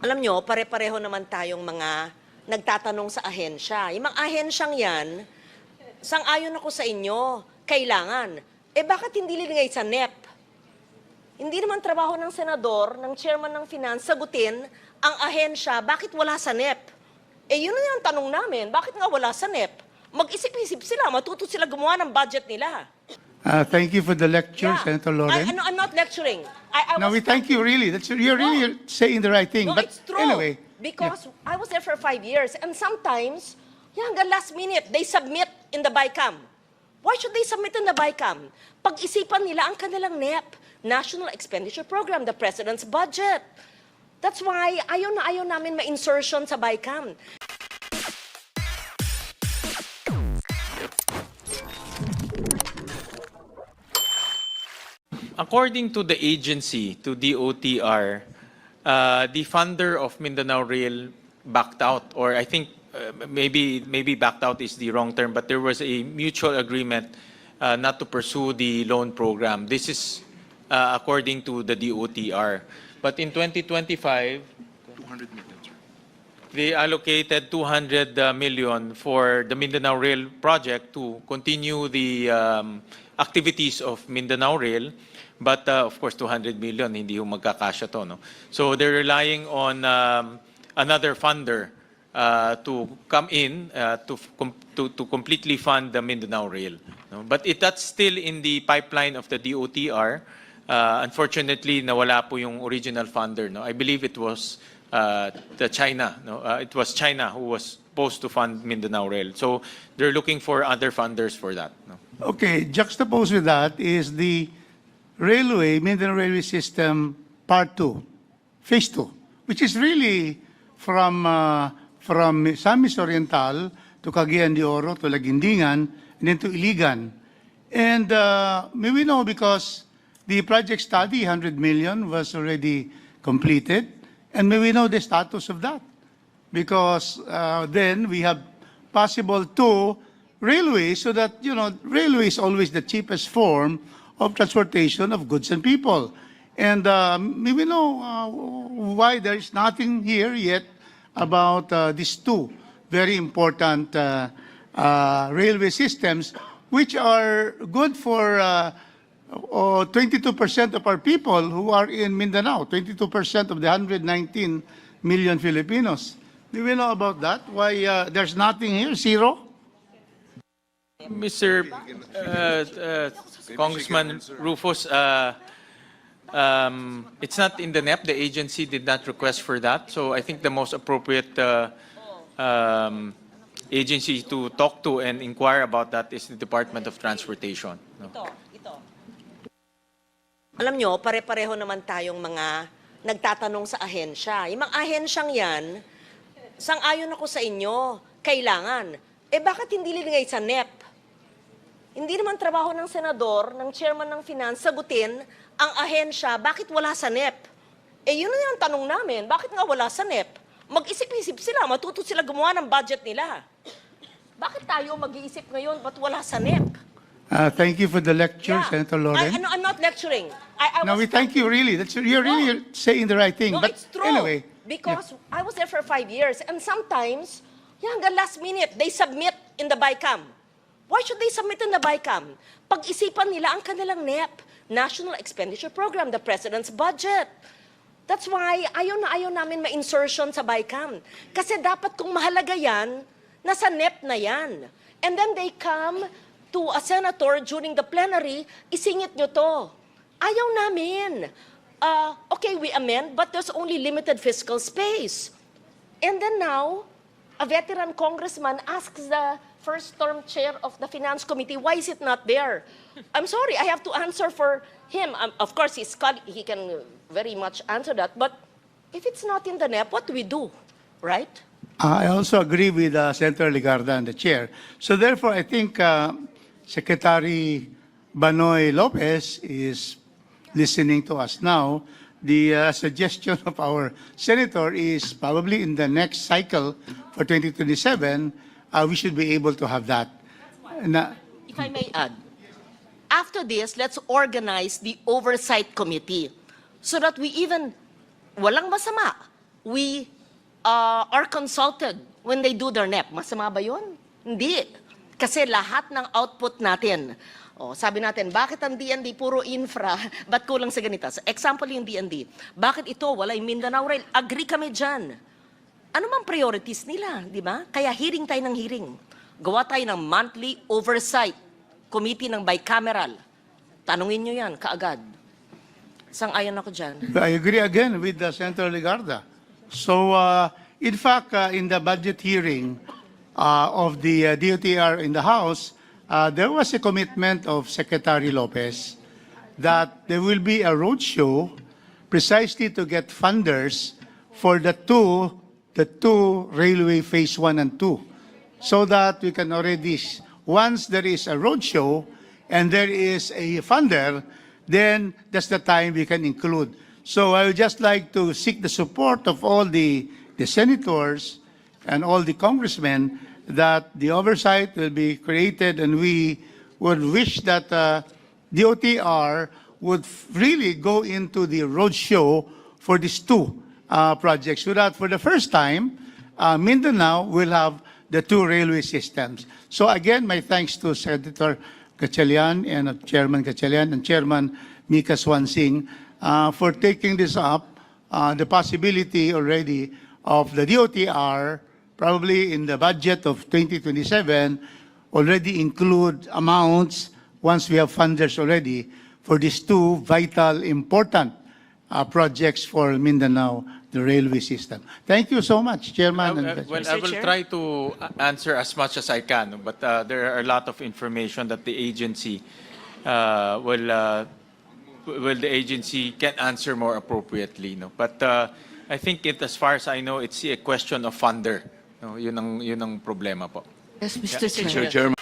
Alam nyo, pare-pareho naman tayong mga nagtatanong sa ahensya. Yung mga ahensyang yan, sang-ayon ako sa inyo, kailangan. Bakit hindi linagay sa NEP? Hindi naman trabaho ng senador, ng chairman ng finance, sagutin ang ahensya, bakit wala sa NEP? Yun na yung tanong namin, bakit nga wala sa NEP? Mag-isip-isip sila, matuto sila gumawa ng budget nila. Thank you for the lecture, Senator Loren. I'm not lecturing. No, we thank you really. You're really saying the right thing. No, But it's true. anyway, Because I was there for 5 years, and sometimes, hanggang last minute, they submit in the BiCam. Why should they submit in the BiCam? Pag-isipan nila ang kanilang NEP, National Expenditure Program, the President's budget. That's why ayaw namin ma-insertion sa BiCam. According to the agency, to DOTR, the funder of Mindanao Rail backed out, or I think maybe backed out is the wrong term, but there was a mutual agreement not to pursue the loan program. This is according to the DOTR. But in 2025, 200 million, sir. they allocated 200 million for the Mindanao Rail project to continue the activities of Mindanao Rail. But of course, 200 million, hindi yung magkakasya to, no? So they're relying on another funder to come in to completely fund the Mindanao Rail. No? But that's still in the pipeline of the DOTR. Unfortunately, nawala po yung original funder. No? I believe it was the China. No? It was China who was supposed to fund Mindanao Rail. So they're looking for other funders for that. No? okay, juxtaposed with that is the railway, Mindanao Railway System Part 2, Phase 2, which is really from Misamis Oriental to Cagayan de Oro to Laguindingan and then to Iligan. And may we know because the project study, 100 million, was already completed. And may we know the status of that? Because then we have possible two railways so that, railway is always the cheapest form of transportation of goods and people. And may we know why there is nothing here yet about these two very important railway systems, which are good for 22% of our people who are in Mindanao, 22% of the 119 million Filipinos. Do we know about that? Why there's nothing here? Zero? Mr. Congressman Rufus, it's not in the NEP. The agency did not request for that. So I think the most appropriate agency to talk to and inquire about that is the Department of Transportation. No? Ito. Alam nyo, pare-pareho naman tayong mga nagtatanong sa ahensya. Yung mga ahensyang yan, sang-ayon ako sa inyo, kailangan. Bakit hindi linagay sa NEP? Hindi naman trabaho ng senador, ng chairman ng finance, sagutin ang ahensya, bakit wala sa NEP? Yun na yung tanong namin, bakit nga wala sa NEP? Mag-isip-isip sila, matuto sila gumawa ng budget nila. Bakit tayo mag-iisip ngayon, ba't wala sa NEP? Thank you for the lecture, Senator Loren. I'm not lecturing. No, we thank you really. You're really saying the right thing. No, But it's true. anyway, Because I was there for 5 years, and sometimes, hanggang last minute, they submit in the BiCam. Why should they submit in the BiCam? Pag-isipan nila ang kanilang NEP, National Expenditure Program, the President's budget. That's why ayaw namin ma-insertion sa BiCam. Kasi dapat kung mahalaga yan, nasa NEP na yan. And then they come to a senator during the plenary, isingit nyo to. Ayaw namin. Okay, we amend, but there's only limited fiscal space. And then now, a veteran congressman asks the first-term chair of the Finance Committee, why is it not there? I'm sorry, I have to answer for him. Of course, he can very much answer that. But if it's not in the NEP, what do we do, right? I also agree with Senator Legarda and the chair. So therefore, I think Secretary Banoy Lopez is listening to us now. The suggestion of our senator is probably in the next cycle for 2027, we should be able to have that. If I may add, after this, let's organize the oversight committee so that we even, walang masama, we are consulted when they do their NEP. Masama ba yun? Hindi. Kasi lahat ng output natin, sabi natin, bakit ang DND puro infra, ba't kulang sa ganito? So, example yung DND, bakit ito, wala yung Mindanao Rail? Agree kami dyan. Ano mang priorities nila, di ba? Kaya hearing tayo ng hearing. Gawa tayo ng monthly oversight committee ng bicameral. Tanungin nyo yan, kaagad. Sang-ayon ako dyan. I agree again with Senator Legarda. So, in fact, in the budget hearing of the DOTR in the House, there was a commitment of Secretary Lopez that there will be a roadshow precisely to get funders for the two railway phase 1 and 2, so that we can already, once there is a roadshow and there is a funder, then that's the time we can include. So I would just like to seek the support of all the senators and all the congressmen that the oversight will be created, and we would wish that DOTR would really go into the roadshow for these two projects, so that for the first time, Mindanao will have the two railway systems. So again, my thanks to Senator Gatchalian and Chairman Gatchalian and Chairman Mika Swansing for taking this up, the possibility already of the DOTR probably in the budget of 2027 already include amounts, once we have funders already, for these two vital, important projects for Mindanao, the railway system. Thank you so much, Chairman. And Well, Mr. I will Chair? try to answer as much as I can, but there are a lot of information that the agency the agency can answer more appropriately. No? But I think as far as I know, it's a question of funder. No? Yun ang problema po. Yes, Mr. Mr. Chair. Chairman.